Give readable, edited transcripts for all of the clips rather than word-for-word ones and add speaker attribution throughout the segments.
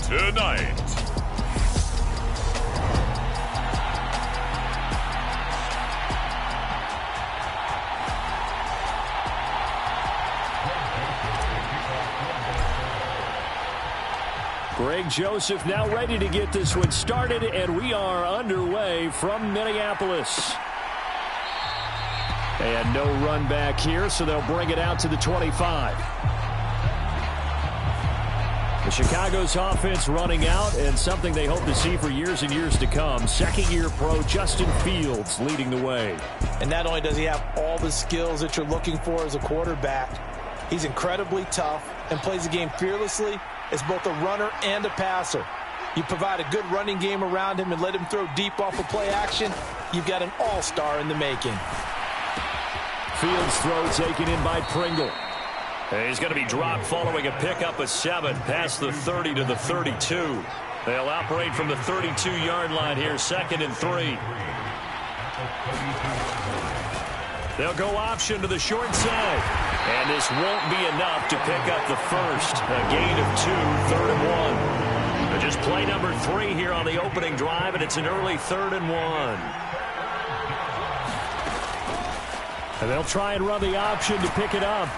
Speaker 1: Tonight,
Speaker 2: Greg Joseph now ready to get this one started, and we are underway from Minneapolis. And no run back here, so they'll bring it out to the 25. The Chicago's offense running out, and something they hope to see for years and years to come. Second-year pro Justin Fields leading the way.
Speaker 3: And not only does he have all the skills that you're looking for as a quarterback, he's incredibly tough and plays the game fearlessly as both a runner and a passer. You provide a good running game around him and let him throw deep off of play action, you've got an all-star in the making.
Speaker 2: Fields throw taken in by Pringle.
Speaker 1: he's going to be dropped following a pickup of 7 past the 30 to the 32. They'll operate from the 32-yard line here, 2nd and 3. They'll go option to the short side. And this won't be enough to pick up the first. A gain of 2, 3rd and 1. Just play number 3 here on the opening drive, and it's an early 3rd and 1.
Speaker 2: And they'll try and run the option to pick it up.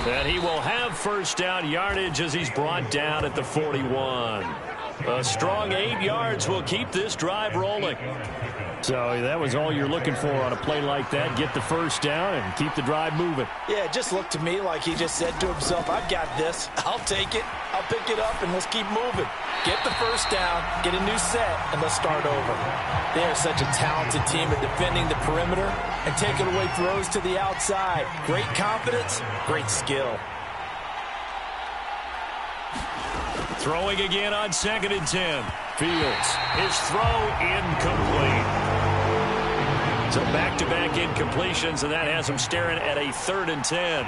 Speaker 1: And he will have first down yardage as he's brought down at the 41. A strong 8 yards will keep this drive rolling.
Speaker 2: So that was all you're looking for on a play like that. Get the first down and keep the drive moving.
Speaker 3: Yeah, it just looked to me like he just said to himself, I've got this. I'll take it. I'll pick it up, and let's keep moving. Get the first down, get a new set, and let's start over. They are such a talented team at defending the perimeter and taking away throws to the outside. Great confidence, great skill.
Speaker 1: Throwing again on 2nd and 10. Fields, his throw incomplete. So back-to-back incompletions, and that has him staring at a 3rd and 10.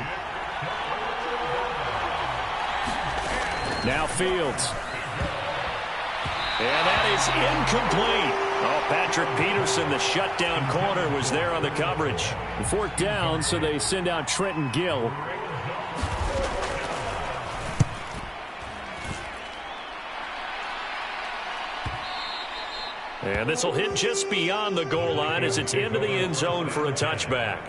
Speaker 2: Now Fields.
Speaker 1: And that is incomplete. Oh, Patrick Peterson, the shutdown corner, was there on the coverage.
Speaker 2: 4th down, so they send out Trenton Gill.
Speaker 1: And this will hit just beyond the goal line as it's into the end zone for a touchback.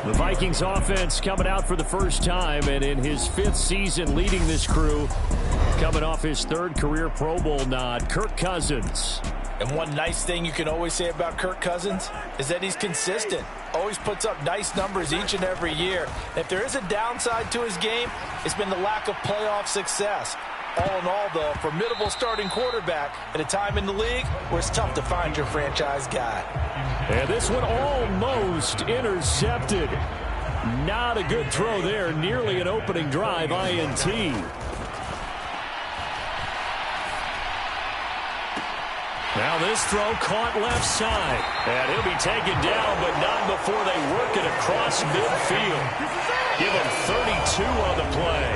Speaker 2: The Vikings offense coming out for the first time, and in his 5th season leading this crew, coming off his 3rd career Pro Bowl nod, Kirk Cousins.
Speaker 3: And one nice thing you can always say about Kirk Cousins is that he's consistent. Always puts up nice numbers each and every year. If there is a downside to his game, it's been the lack of playoff success. All in all, the formidable starting quarterback at a time in the league where it's tough to find your franchise guy.
Speaker 2: And this one almost intercepted. Not a good throw there. Nearly an opening drive INT. Now this throw caught left side. And he'll be taken down, but not before they work it across midfield. Give him 32 on the play.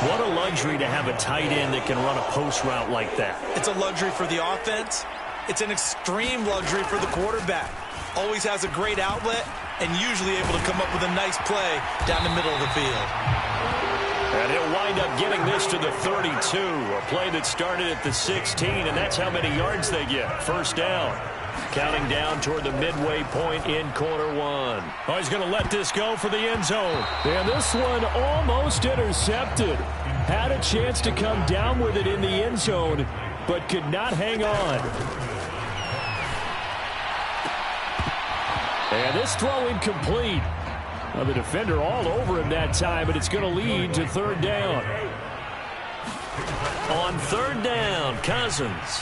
Speaker 2: What a luxury to have a tight end that can run a post route like that.
Speaker 3: It's a luxury for the offense. It's an extreme luxury for the quarterback. Always has a great outlet and usually able to come up with a nice play down the middle of the field.
Speaker 1: And he'll wind up getting this to the 32. A play that started at the 16, and that's how many yards they get. First down. Counting down toward the midway point in quarter one.
Speaker 2: Oh, he's going to let this go for the end zone. And this one almost intercepted. Had a chance to come down with it in the end zone, but could not hang on. And this throw incomplete. Well, the defender all over him that time, but it's going to lead to third down.
Speaker 1: On third down, Cousins.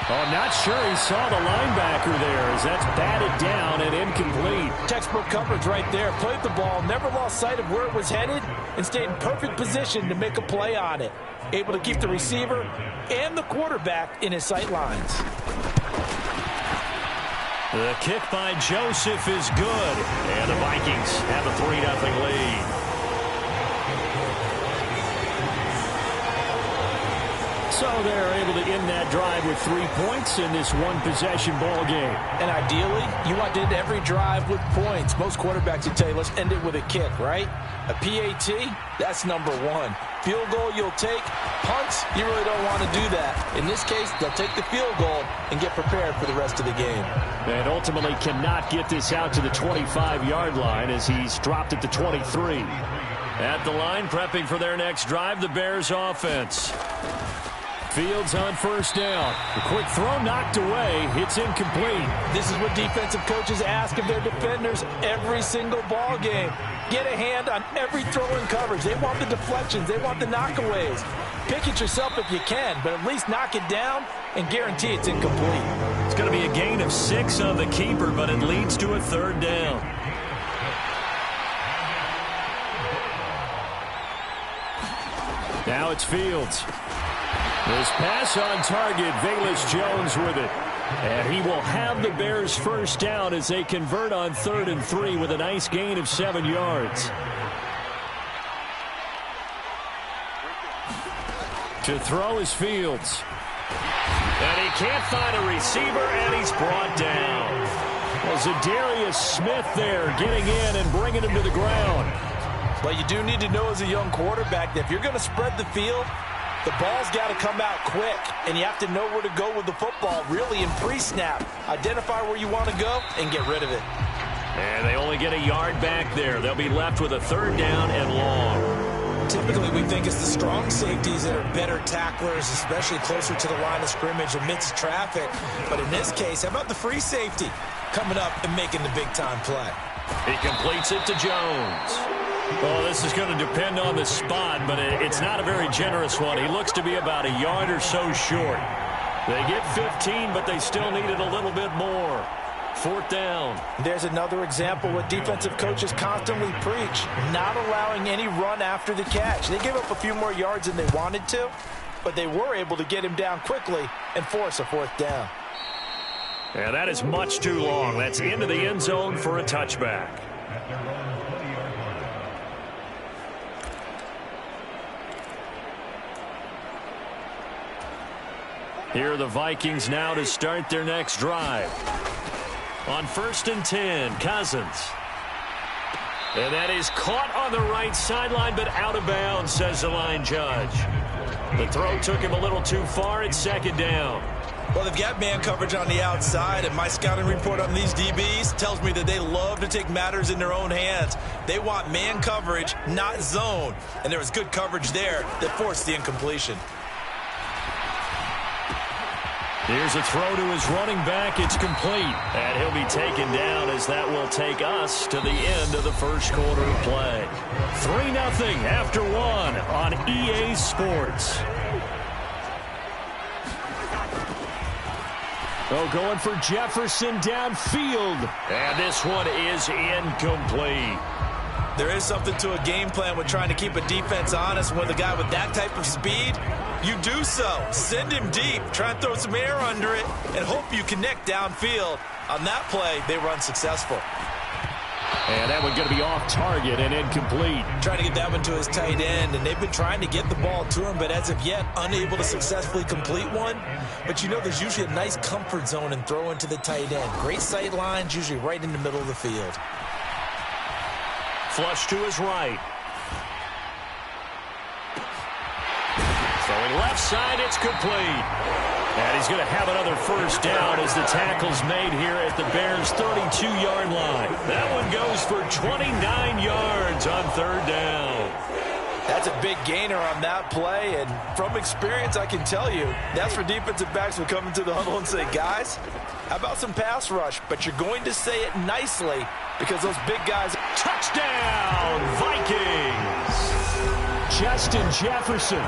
Speaker 2: Oh, not sure he saw the linebacker there as that's batted down and incomplete.
Speaker 3: Textbook coverage right there. Played the ball, never lost sight of where it was headed, and stayed in perfect position to make a play on it. Able to keep the receiver and the quarterback in his sight lines.
Speaker 1: The kick by Joseph is good, and the Vikings have a 3-0 lead.
Speaker 2: So they're able to end that drive with 3 points in this one-possession ball game.
Speaker 3: And ideally, you want to end every drive with points. Most quarterbacks would tell you, let's end it with a kick, right? A PAT, that's number one. Field goal you'll take. Punts, you really don't want to do that. In this case, they'll take the field goal and get prepared for the rest of the game.
Speaker 2: And ultimately cannot get this out to the 25-yard line as he's dropped at the 23.
Speaker 1: At the line, prepping for their next drive, the Bears offense.
Speaker 2: Fields on first down. The quick throw knocked away. It's incomplete.
Speaker 3: This is what defensive coaches ask of their defenders every single ball game. Get a hand on every throw in coverage. They want the deflections. They want the knockaways. Pick it yourself if you can, but at least knock it down and guarantee it's incomplete.
Speaker 1: It's going to be a gain of 6 on the keeper, but it leads to a third down.
Speaker 2: Now it's Fields. This pass on target, Velus Jones with it. And he will have the Bears first down as they convert on 3rd and 3 with a nice gain of 7 yards. To throw is Fields.
Speaker 1: And he can't find a receiver, and he's brought down.
Speaker 2: Well, Zadarius Smith there getting in and bringing him to the ground.
Speaker 3: But you do need to know as a young quarterback that if you're going to spread the field, the ball's got to come out quick, and you have to know where to go with the football, really in pre-snap. Identify where you want to go and get rid of it.
Speaker 1: And they only get a yard back there. They'll be left with a third down and long.
Speaker 3: Typically, we think it's the strong safeties that are better tacklers, especially closer to the line of scrimmage amidst traffic. But in this case, how about the free safety coming up and making the big-time play?
Speaker 1: He completes it to Jones.
Speaker 2: Well, this is going to depend on the spot, but it's not a very generous one. He looks to be about a yard or so short.
Speaker 1: They get 15, but they still needed a little bit more. Fourth down.
Speaker 3: There's another example what defensive coaches constantly preach, not allowing any run after the catch. They gave up a few more yards than they wanted to, but they were able to get him down quickly and force a fourth down.
Speaker 1: And that is much too long. That's into the end zone for a touchback. Here are the Vikings now to start their next drive. On 1st and 10, Cousins. And that is caught on the right sideline, but out of bounds, says the line judge. The throw took him a little too far. It's second down.
Speaker 3: Well, they've got man coverage on the outside, and my scouting report on these DBs tells me that they love to take matters in their own hands. They want man coverage, not zone. And there was good coverage there that forced the incompletion.
Speaker 1: Here's a throw to his running back. It's complete. And he'll be taken down as that will take us to the end of the first quarter of play. 3-0 after 1 on EA Sports. Oh, going for Jefferson downfield. And this one is incomplete.
Speaker 3: There is something to a game plan with trying to keep a defense honest. With a guy with that type of speed, you do so. Send him deep. Try and throw some air under it and hope you connect downfield. On that play, they run successful.
Speaker 1: And that one going to be off target and incomplete.
Speaker 3: Trying to get that one to his tight end, and they've been trying to get the ball to him, but as of yet, unable to successfully complete one. But you know there's usually a nice comfort zone in throwing to the tight end. Great sight lines, usually right in the middle of the field.
Speaker 1: Flush to his right. Throwing left side, it's complete. And he's going to have another first down as the tackle's made here at the Bears' 32-yard line. That one goes for 29 yards on third down.
Speaker 3: That's a big gainer on that play, and from experience, I can tell you, that's where defensive backs will come into the huddle and say, guys, how about some pass rush? But you're going to say it nicely because those big guys...
Speaker 1: Touchdown, Vikings! Justin Jefferson,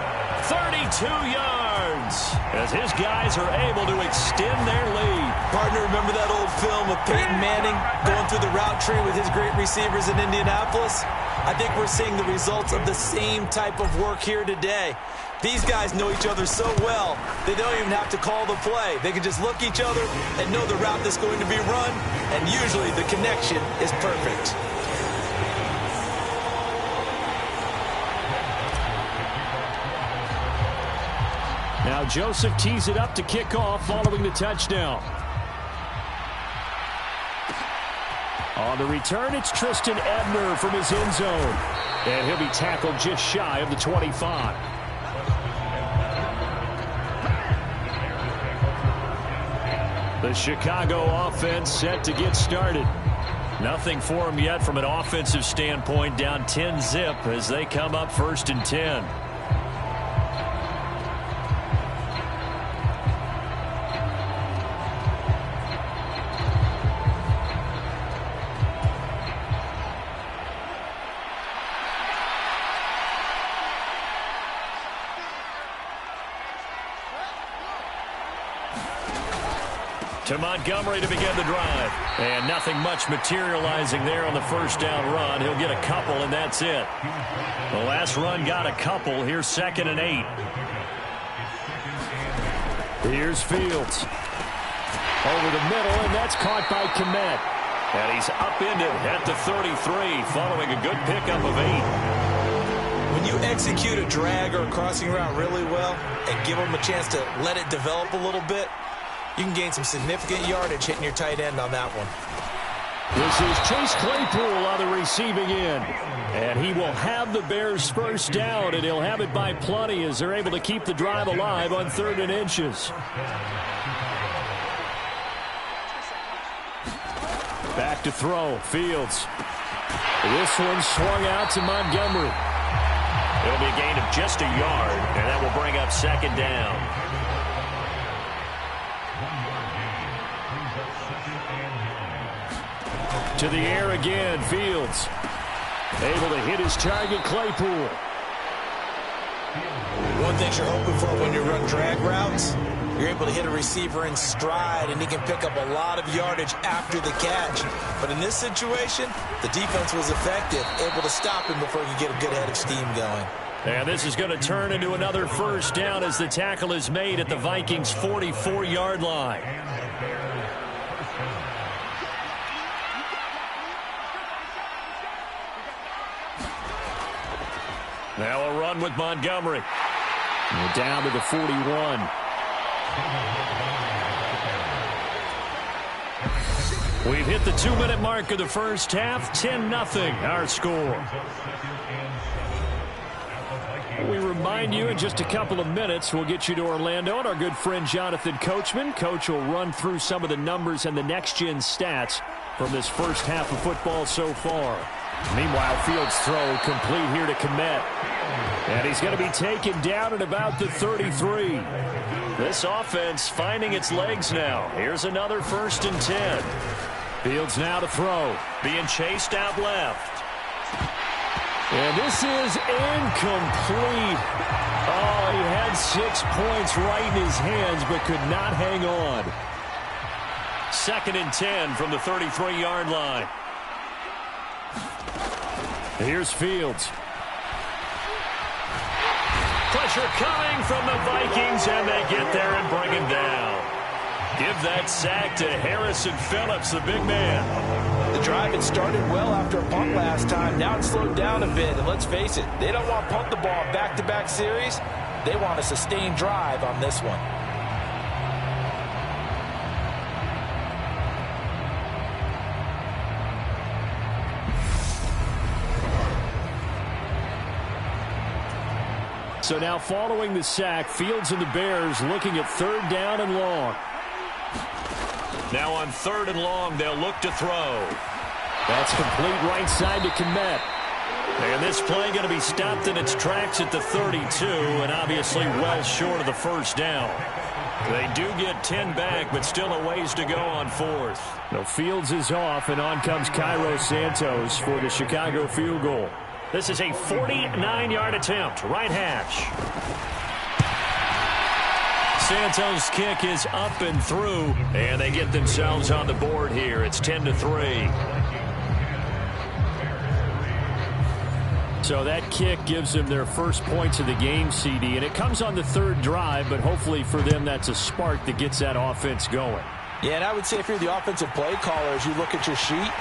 Speaker 1: 32 yards, as his guys are able to extend their lead.
Speaker 3: Partner, remember that old film of Peyton Manning going through the route tree with his great receivers in Indianapolis? I think we're seeing the results of the same type of work here today. These guys know each other so well, they don't even have to call the play. They can just look each other and know the route that's going to be run, and usually the connection is perfect.
Speaker 1: Now Joseph tees it up to kick off following the touchdown. On the return, it's Tristan Ebner from his end zone. And he'll be tackled just shy of the 25. The Chicago offense set to get started. Nothing for them yet from an offensive standpoint, down 10-zip as they come up 1st and 10. To Montgomery to begin the drive. And nothing much materializing there on the first down run. He'll get a couple, and that's it. The last run got a couple. Here's 2nd and 8. Here's Fields. Over the middle, and that's caught by Kmet. And he's upended at the 33, following a good pickup of 8.
Speaker 3: When you execute a drag or a crossing route really well and give them a chance to let it develop a little bit, you can gain some significant yardage hitting your tight end on that one.
Speaker 1: This is Chase Claypool on the receiving end. And he will have the Bears first down, and he'll have it by plenty as they're able to keep the drive alive on 3rd and inches. Back to throw. Fields. This one swung out to Montgomery. It'll be a gain of just a yard, and that will bring up 2nd down. To the air again, Fields. Able to hit his target, Claypool.
Speaker 3: One thing you're hoping for when you run drag routes, you're able to hit a receiver in stride, and he can pick up a lot of yardage after the catch. But in this situation, the defense was effective, able to stop him before he could get a good head of steam going.
Speaker 1: And this is going to turn into another first down as the tackle is made at the Vikings' 44-yard line. Now a run with Montgomery. And down to the 41. We've hit the 2-minute mark of the first half. 10-0 our score. We remind you in just a couple of minutes we'll get you to Orlando and our good friend Jonathan Coachman. Coach will run through some of the numbers and the next-gen stats from this first half of football so far. Meanwhile, Fields' throw complete here to Kmet. And he's going to be taken down at about the 33. This offense finding its legs now. Here's another 1st and 10. Fields now to throw. Being chased out left. And this is incomplete. Oh, he had 6 points right in his hands but could not hang on. 2nd and 10 from the 33-yard line.
Speaker 2: Here's Fields.
Speaker 1: Pressure coming from the Vikings, and they get there and bring him down. Give that sack to Harrison Phillips, the big man.
Speaker 3: The drive had started well after a punt last time. Now it's slowed down a bit, and let's face it, they don't want to punt the ball in back-to-back series. They want a sustained drive on this one.
Speaker 2: So now following the sack, Fields and the Bears looking at 3rd down and long.
Speaker 1: Now on 3rd and long, they'll look to throw.
Speaker 2: That's complete right side to Kmet.
Speaker 1: And this play going to be stopped in its tracks at the 32, and obviously well short of the 1st down. They do get 10 back, but still a ways to go on 4th.
Speaker 2: No, Fields is off, and on comes Cairo Santos for the Chicago field goal.
Speaker 1: This is a 49-yard attempt, right hash. Santos' kick is up and through, and they get themselves on the board here. It's 10-3.
Speaker 2: So that kick gives them their first points of the game, CD, and it comes on the 3rd drive, but hopefully for them that's a spark that gets that offense going.
Speaker 3: Yeah, and I would say if you're the offensive play caller, as you look at your sheet,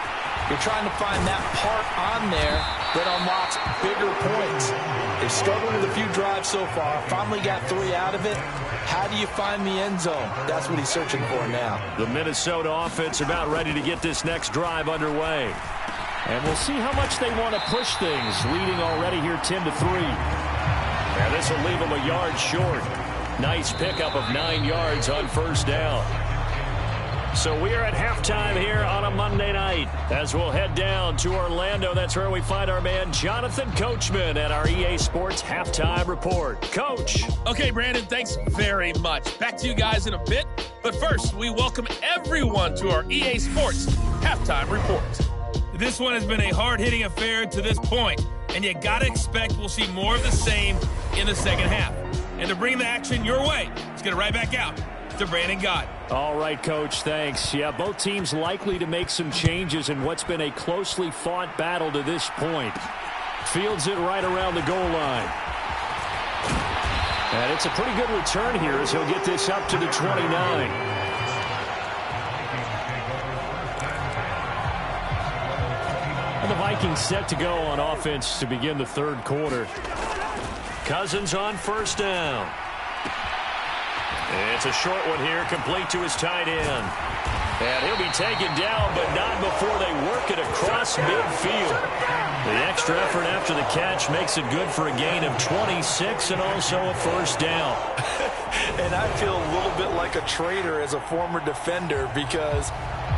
Speaker 3: you're trying to find that part on there that unlocks bigger points. They've struggled with a few drives so far. Finally got 3 out of it. How do you find the end zone? That's what he's searching for now.
Speaker 1: The Minnesota offense about ready to get this next drive underway.
Speaker 2: And we'll see how much they want to push things, leading already here 10-3.
Speaker 1: And this will leave them a yard short. Nice pickup of 9 yards on 1st down. So we are at halftime here on a Monday night as we'll head down to Orlando. That's where we find our man Jonathan Coachman at our EA Sports Halftime Report. Coach.
Speaker 4: Okay, Brandon, thanks very much. Back to you guys in a bit. But first, we welcome everyone to our EA Sports Halftime Report. This one has been a hard-hitting affair to this point, and you got to expect we'll see more of the same in the second half. And to bring the action your way, let's get it right back out to Brandon Gott.
Speaker 2: All right, Coach, thanks. Yeah, both teams likely to make some changes in what's been a closely fought battle to this point. Fields it right around the goal line. And it's a pretty good return here as he'll get this up to the 29. And the Vikings set to go on offense to begin the 3rd quarter.
Speaker 1: Cousins on 1st down. It's a short one here, complete to his tight end. And he'll be taken down, but not before they work it across midfield. The extra effort after the catch makes it good for a gain of 26 and also a 1st down.
Speaker 3: And I feel a little bit like a traitor as a former defender because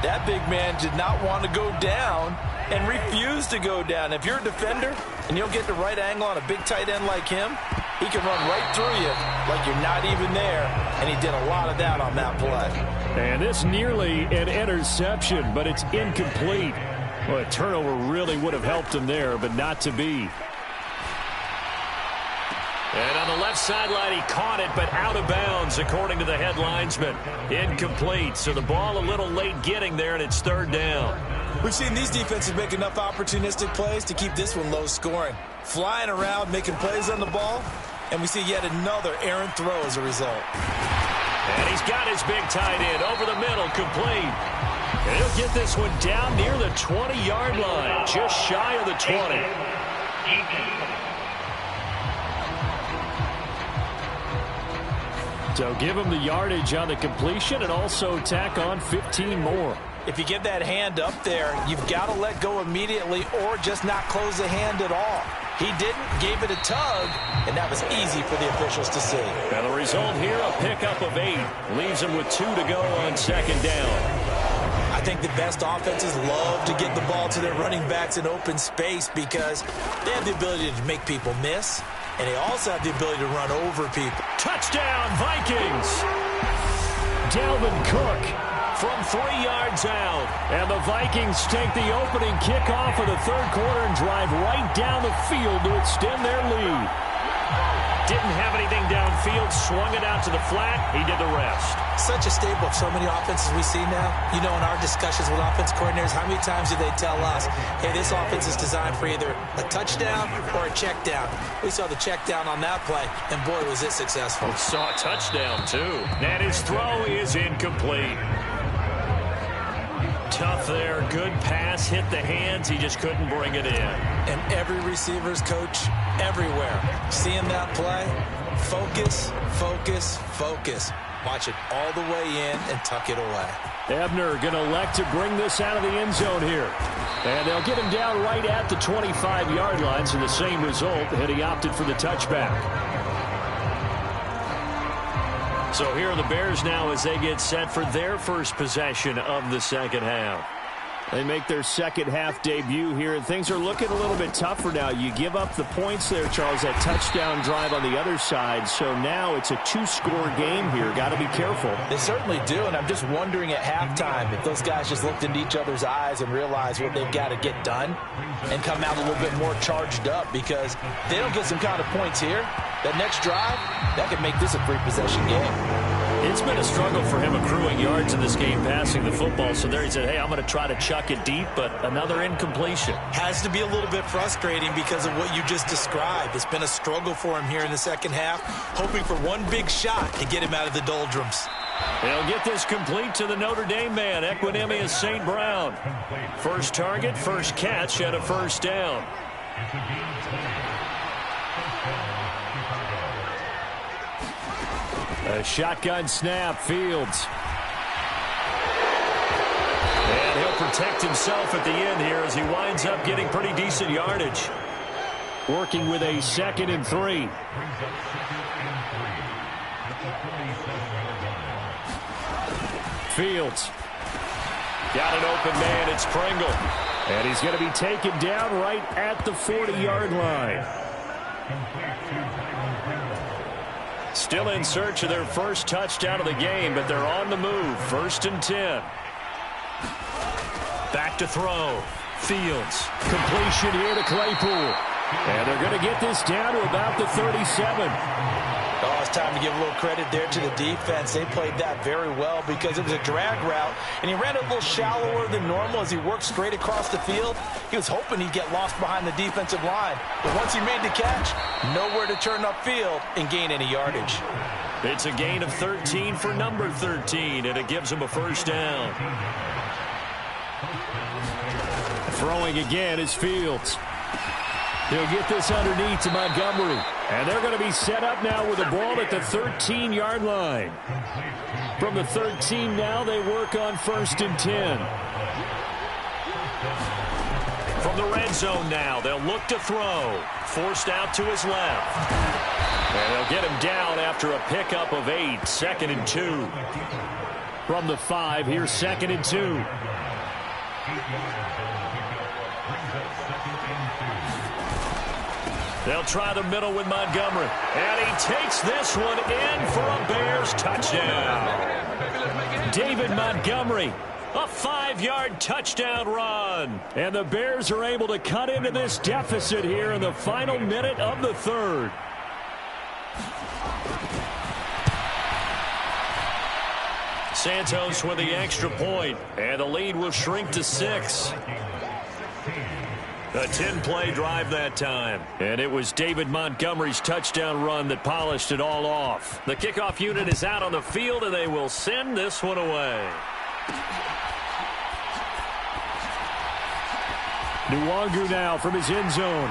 Speaker 3: that big man did not want to go down and refused to go down. If you're a defender and you'll get the right angle on a big tight end like him, he can run right through you like you're not even there, and he did a lot of that on that play.
Speaker 2: And this nearly an interception, but it's incomplete. Well, a turnover really would have helped him there, but not to be.
Speaker 1: And on the left sideline, he caught it, but out of bounds, according to the head linesman. Incomplete, so the ball a little late getting there, and it's 3rd down.
Speaker 3: We've seen these defenses make enough opportunistic plays to keep this one low scoring. Flying around, making plays on the ball, and we see yet another errant throw as a result.
Speaker 1: And he's got his big tight end over the middle, complete. And he'll get this one down near the 20-yard line, just shy of the 20.
Speaker 2: So give him the yardage on the completion and also tack on 15 more.
Speaker 3: If you get that hand up there, you've got to let go immediately or just not close the hand at all. He didn't, gave it a tug, and that was easy for the officials to see.
Speaker 1: And the result here, a pickup of 8. Leaves them with 2 to go on 2nd down.
Speaker 3: I think the best offenses love to get the ball to their running backs in open space because they have the ability to make people miss, and they also have the ability to run over people.
Speaker 1: Touchdown, Vikings!
Speaker 2: Dalvin Cook
Speaker 1: from 3 yards out.
Speaker 2: And the Vikings take the opening kickoff of the 3rd quarter and drive right down the field to extend their lead.
Speaker 1: Didn't have anything downfield, swung it out to the flat. He did the rest.
Speaker 3: Such a staple of so many offenses we see now. You know, in our discussions with offense coordinators, how many times do they tell us, hey, this offense is designed for either a touchdown or a check down? We saw the check down on that play, and boy, was it successful.
Speaker 1: We saw a touchdown, too. And his throw is incomplete. Tough there. Good pass. Hit the hands. He just couldn't bring it in.
Speaker 3: And every receiver's coach everywhere. Seeing that play, focus, focus, focus. Watch it all the way in and tuck it away.
Speaker 2: Ebner going to elect to bring this out of the end zone here. And they'll get him down right at the 25-yard line, so the same result, and he opted for the touchback.
Speaker 1: So here are the Bears now as they get set for their first possession of the second half.
Speaker 2: They make their second half debut here, and things are looking a little bit tougher now. You give up the points there, Charles, that touchdown drive on the other side. So now it's a two-score game here. Got to be careful.
Speaker 3: They certainly do, and I'm just wondering at halftime if those guys just looked into each other's eyes and realized what they've got to get done and come out a little bit more charged up, because if they don't get some kind of points here, that next drive, that could make this a three-possession game.
Speaker 1: It's been a struggle for him accruing yards in this game passing the football. So there he said, hey, I'm going to try to chuck it deep, but another incompletion.
Speaker 3: Has to be a little bit frustrating because of what you just described. It's been a struggle for him here in the second half, hoping for one big shot to get him out of the doldrums.
Speaker 1: They'll get this complete to the Notre Dame man, Equinemius St. Brown. First target, first catch, and a first down.
Speaker 2: A shotgun snap, Fields.
Speaker 1: And he'll protect himself at the end here as he winds up getting pretty decent yardage.
Speaker 2: Working with a 2nd and 3. Fields.
Speaker 1: Got an open man, it's Pringle.
Speaker 2: And he's going to be taken down right at the 40-yard line.
Speaker 1: Still in search of their first touchdown of the game, but they're on the move. 1st and 10. Back to throw. Fields.
Speaker 2: Completion here to Claypool. And they're going to get this down to about the 37.
Speaker 3: Oh, it's time to give a little credit there to the defense. They played that very well because it was a drag route, and he ran a little shallower than normal as he worked straight across the field. He was hoping he'd get lost behind the defensive line. But once he made the catch, nowhere to turn upfield and gain any yardage.
Speaker 1: It's a gain of 13 for number 13, and it gives him a first down.
Speaker 2: Throwing again is Fields. He'll get this underneath to Montgomery. And they're going to be set up now with the ball at the 13-yard line. From the 13 now, they work on 1st and 10.
Speaker 1: From the red zone now, they'll look to throw. Forced out to his left. And they'll get him down after a pickup of 8. 2nd and 2.
Speaker 2: From the 5, here's 2nd and 2.
Speaker 1: They'll try the middle with Montgomery. And he takes this one in for a Bears touchdown. David Montgomery, a 5-yard touchdown run.
Speaker 2: And the Bears are able to cut into this deficit here in the final minute of the 3rd.
Speaker 1: Santos with the extra point, and the lead will shrink to 6. A 10-play drive that time. And it was David Montgomery's touchdown run that polished it all off. The kickoff unit is out on the field, and they will send this one away.
Speaker 2: Nwangu now from his end zone.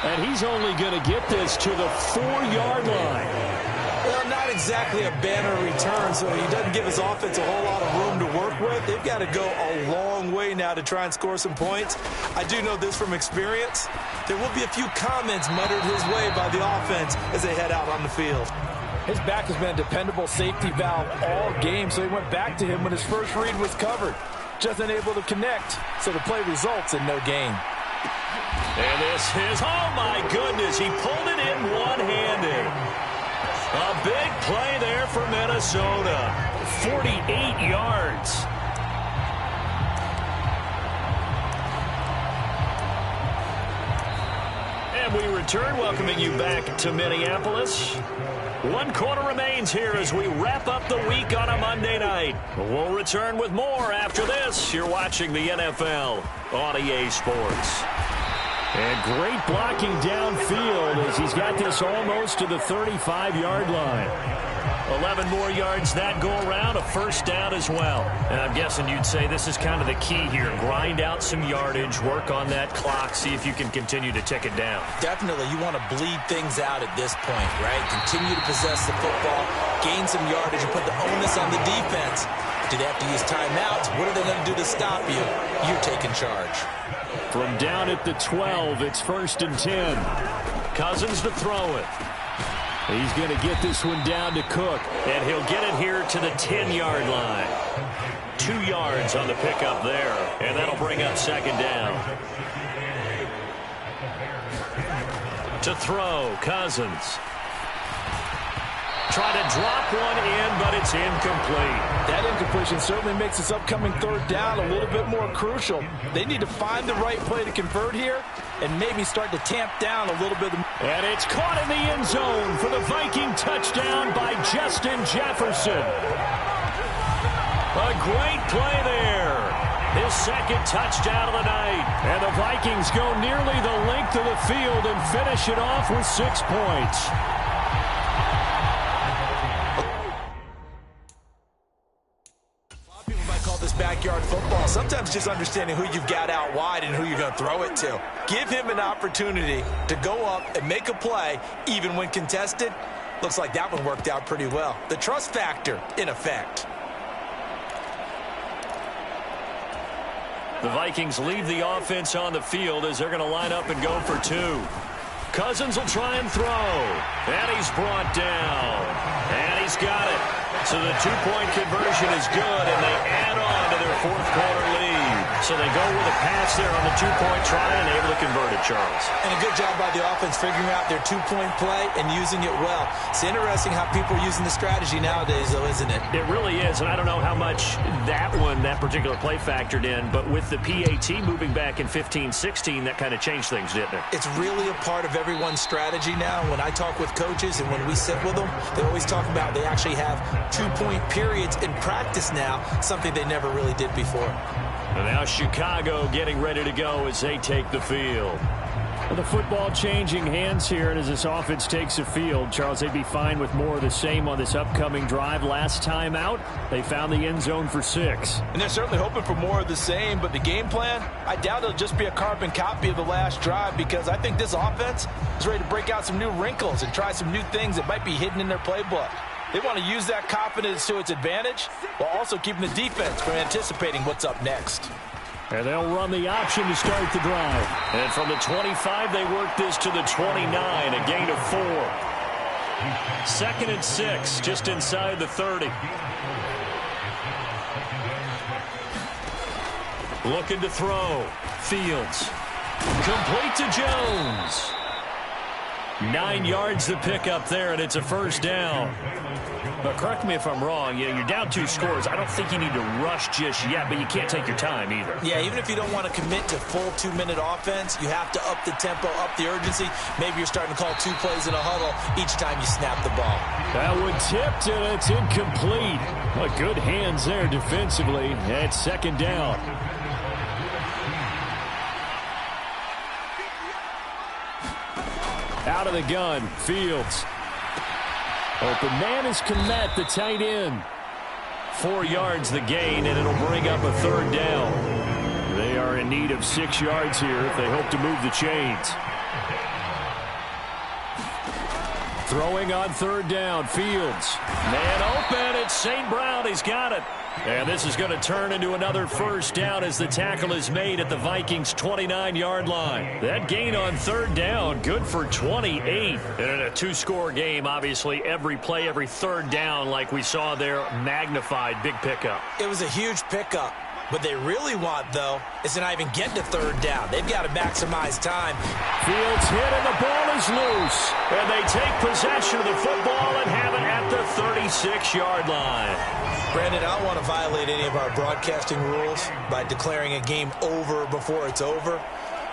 Speaker 2: And he's only going to get this to the 4-yard line.
Speaker 3: Well, not exactly a banner return, so he doesn't give his offense a whole lot of room to work with. They've got to go a long way now to try and score some points. I do know this from experience. There will be a few comments muttered his way by the offense as they head out on the field. His back has been a dependable safety valve all game, so he went back to him when his first read was covered. Just unable to connect, so the play results in no gain.
Speaker 1: And this is, oh my goodness, he pulled it in one-handed. A big play there for Minnesota. 48 yards. And we return, welcoming you back to Minneapolis. 1 quarter remains here as we wrap up the week on a Monday night. We'll return with more after this. You're watching the NFL on EA Sports.
Speaker 2: And great blocking downfield as he's got this almost to the 35-yard line.
Speaker 1: 11 more yards that go around, a first down as well. And I'm guessing you'd say this is kind of the key here. Grind out some yardage, work on that clock, see if you can continue to tick it down.
Speaker 3: Definitely, you want to bleed things out at this point, right? Continue to possess the football, gain some yardage, and put the onus on the defense. Do they have to use timeouts? What are they going to do to stop you? You're taking charge.
Speaker 2: From down at the 12, it's 1st and 10.
Speaker 1: Cousins to throw it.
Speaker 2: He's going to get this one down to Cook.
Speaker 1: And he'll get it here to the 10-yard line. 2 yards on the pickup there. And that'll bring up 2nd down. To throw, Cousins. Try to drop one in, but it's incomplete.
Speaker 3: That incompletion certainly makes this upcoming 3rd down a little bit more crucial. They need to find the right play to convert here and maybe start to tamp down a little bit.
Speaker 2: And it's caught in the end zone for the Viking touchdown by Justin Jefferson.
Speaker 1: A great play there. His 2nd touchdown of the night.
Speaker 2: And the Vikings go nearly the length of the field and finish it off with 6 points.
Speaker 3: Backyard football. Sometimes just understanding who you've got out wide and who you're going to throw it to. Give him an opportunity to go up and make a play, even when contested. Looks like that one worked out pretty well. The trust factor in effect.
Speaker 1: The Vikings leave the offense on the field as they're going to line up and go for 2. Cousins will try and throw. And he's brought down. And he's got it. So the 2-point conversion is good, and they add on to their 4th quarter lead. So they go with a pass there on the 2-point try and able to convert it, Charles.
Speaker 3: And a good job by the offense figuring out their 2-point play and using it well. It's interesting how people are using the strategy nowadays, though, isn't it?
Speaker 1: It really is, and I don't know how much that particular play factored in, but with the PAT moving back in 15-16, that kind of changed things, didn't it?
Speaker 3: It's really a part of everyone's strategy now. When I talk with coaches and when we sit with them, they always talk about they actually have 2-point periods in practice now, something they never really did before.
Speaker 1: And now Chicago getting ready to go as they take the field.
Speaker 2: Well, the football changing hands here, and as this offense takes the field, Charles, they'd be fine with more of the same on this upcoming drive. Last time out, they found the end zone for 6.
Speaker 3: And they're certainly hoping for more of the same, but the game plan, I doubt it'll just be a carbon copy of the last drive, because I think this offense is ready to break out some new wrinkles and try some new things that might be hidden in their playbook. They want to use that confidence to its advantage while also keeping the defense from anticipating what's up next.
Speaker 2: And they'll run the option to start the drive.
Speaker 1: And from the 25, they work this to the 29, a gain of 4. 2nd and 6, just inside the 30. Looking to throw. Fields. Complete to Jones. 9 yards to pick up there, and it's a 1st down. But correct me if I'm wrong, you're down 2 scores. I don't think you need to rush just yet, but you can't take your time either.
Speaker 3: Yeah, even if you don't want to commit to full 2-minute offense, you have to up the tempo, up the urgency. Maybe you're starting to call 2 plays in a huddle each time you snap the ball.
Speaker 2: That one tipped, and it's incomplete. Well, good hands there defensively. And it's 2nd down. Out of the gun, Fields. Open man is Kmet, the tight end.
Speaker 1: 4 yards the gain, and it'll bring up a 3rd down.
Speaker 2: They are in need of 6 yards here if they hope to move the chains. Throwing on 3rd down, Fields.
Speaker 1: Man open, it's St. Brown, he's got it. And this is going to turn into another 1st down as the tackle is made at the Vikings' 29-yard line. That gain on 3rd down, good for 28. And in a 2-score game, obviously, every play, every 3rd down, like we saw there, magnified, big pickup.
Speaker 3: It was a huge pickup. What they really want, though, is to not even get to 3rd down. They've got to maximize time.
Speaker 2: Fields hit, and the ball is loose.
Speaker 1: And they take possession of the football and have it at the 36-yard line.
Speaker 3: Brandon, I don't want to violate any of our broadcasting rules by declaring a game over before it's over.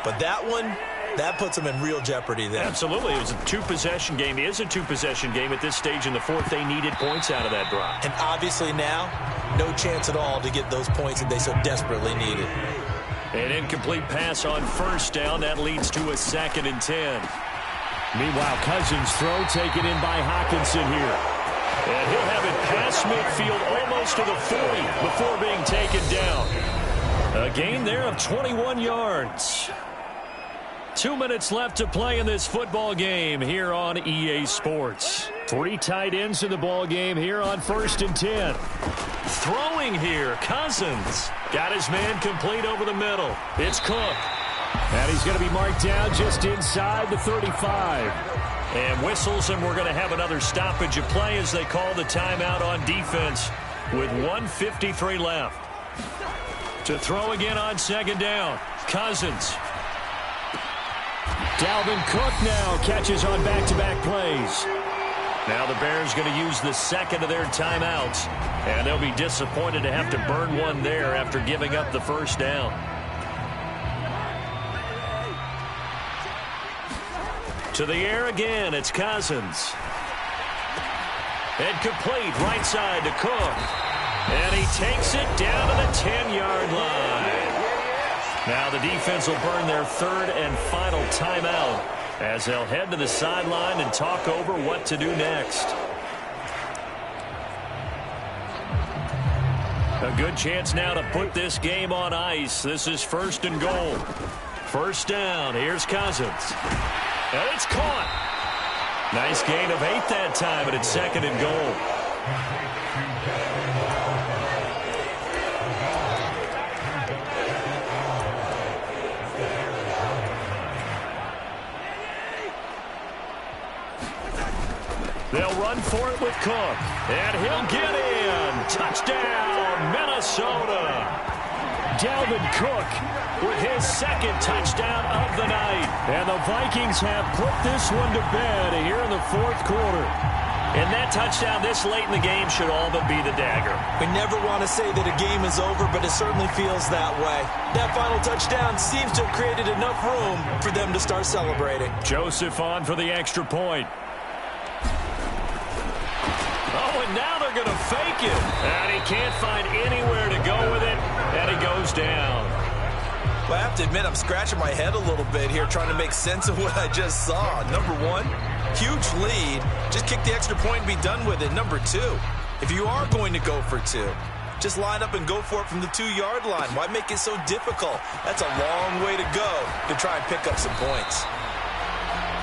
Speaker 3: But that one That puts them in real jeopardy then.
Speaker 1: Absolutely. It was a two-possession game. It is a two-possession game at this stage in the fourth. They needed points out of that drive.
Speaker 3: And obviously now, no chance at all to get those points that they so desperately needed.
Speaker 1: An incomplete pass on first down. That leads to a 2nd and 10. Meanwhile, Cousins' throw taken in by Hockenson here. And he'll have it past midfield almost to the 40 before being taken down. A gain there of 21 yards. 2 minutes left to play in this football game here on EA Sports. 3 tight ends in the ball game here on 1st and 10. Throwing here, Cousins. Got his man complete over the middle. It's Cook. And he's going to be marked down just inside the 35. And whistles, and we're going to have another stoppage of play as they call the timeout on defense with 1:53 left. To throw again on 2nd down, Cousins. Dalvin Cook now catches on back-to-back plays. Now the Bears going to use the 2nd of their timeouts, and they'll be disappointed to have to burn one there after giving up the 1st down. To the air again, it's Cousins. And complete right side to Cook. And he takes it down to the 10-yard line. Now the defense will burn their 3rd and final timeout as they'll head to the sideline and talk over what to do next. A good chance now to put this game on ice. This is 1st and goal. 1st down. Here's Cousins. And it's caught. Nice gain of 8 that time, but it's 2nd and goal. They'll run for it with Cook. And he'll get in. Touchdown, Minnesota. Dalvin Cook with his 2nd touchdown of the night. And the Vikings have put this one to bed here in the 4th quarter. And that touchdown this late in the game should all but be the dagger.
Speaker 3: We never want to say that a game is over, but it certainly feels that way. That final touchdown seems to have created enough room for them to start celebrating.
Speaker 1: Joseph on for the extra point. Oh, and now they're going to fake it. And he can't find anywhere to go with it, and he goes down.
Speaker 3: Well, I have to admit, I'm scratching my head a little bit here trying to make sense of what I just saw. Number 1, huge lead. Just kick the extra point and be done with it. Number 2, if you are going to go for 2, just line up and go for it from the 2-yard line. Why make it so difficult? That's a long way to go to try and pick up some points.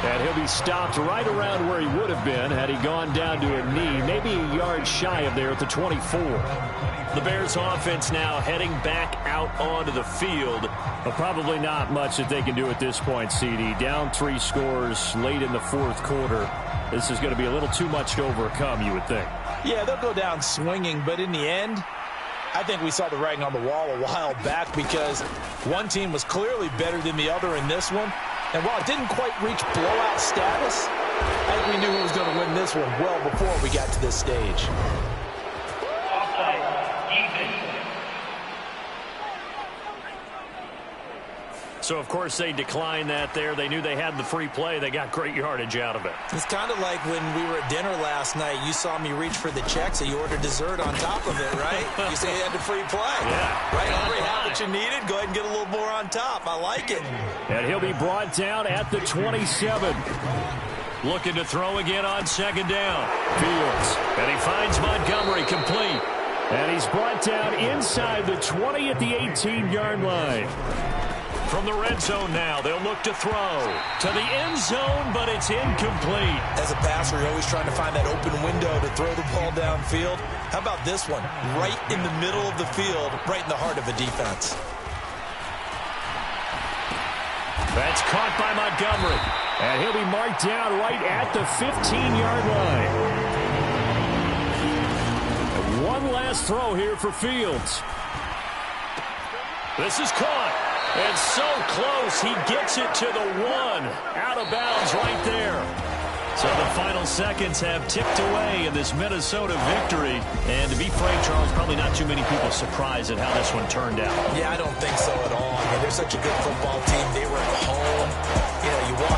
Speaker 1: And he'll be stopped right around where he would have been had he gone down to a knee, maybe a yard shy of there at the 24. The Bears offense now heading back out onto the field. But probably not much that they can do at this point, CD. Down 3 scores late in the 4th quarter. This is going to be a little too much to overcome, you would think.
Speaker 3: Yeah, they'll go down swinging, but in the end, I think we saw the writing on the wall a while back because one team was clearly better than the other in this one. And while it didn't quite reach blowout status, I think we knew who was going to win this one well before we got to this stage.
Speaker 1: So, of course, they declined that there. They knew they had the free play. They got great yardage out of it.
Speaker 3: It's kind of like when we were at dinner last night. You saw me reach for the check, so you ordered dessert on top of it, right? You say you had the free play.
Speaker 1: Yeah.
Speaker 3: Right, Hungry, have what you needed. Go ahead and get a little more on top. I like it.
Speaker 1: And he'll be brought down at the 27. Looking to throw again on 2nd down. Fields. And he finds Montgomery complete. And he's brought down inside the 20 at the 18-yard line. From the red zone now, they'll look to throw to the end zone, but it's incomplete.
Speaker 3: As a passer, you're always trying to find that open window to throw the ball downfield. How about this one? Right in the middle of the field, right in the heart of a defense.
Speaker 1: That's caught by Montgomery. And he'll be marked down right at the 15-yard line. And one last throw here for Fields. This is caught. And so close, he gets it to the 1. Out of bounds right there. So the final seconds have ticked away in this Minnesota victory. And to be frank, Charles, probably not too many people surprised at how this one turned out.
Speaker 3: Yeah, I don't think so at all. I mean, there's such a good football team. They were at home. You know, you walk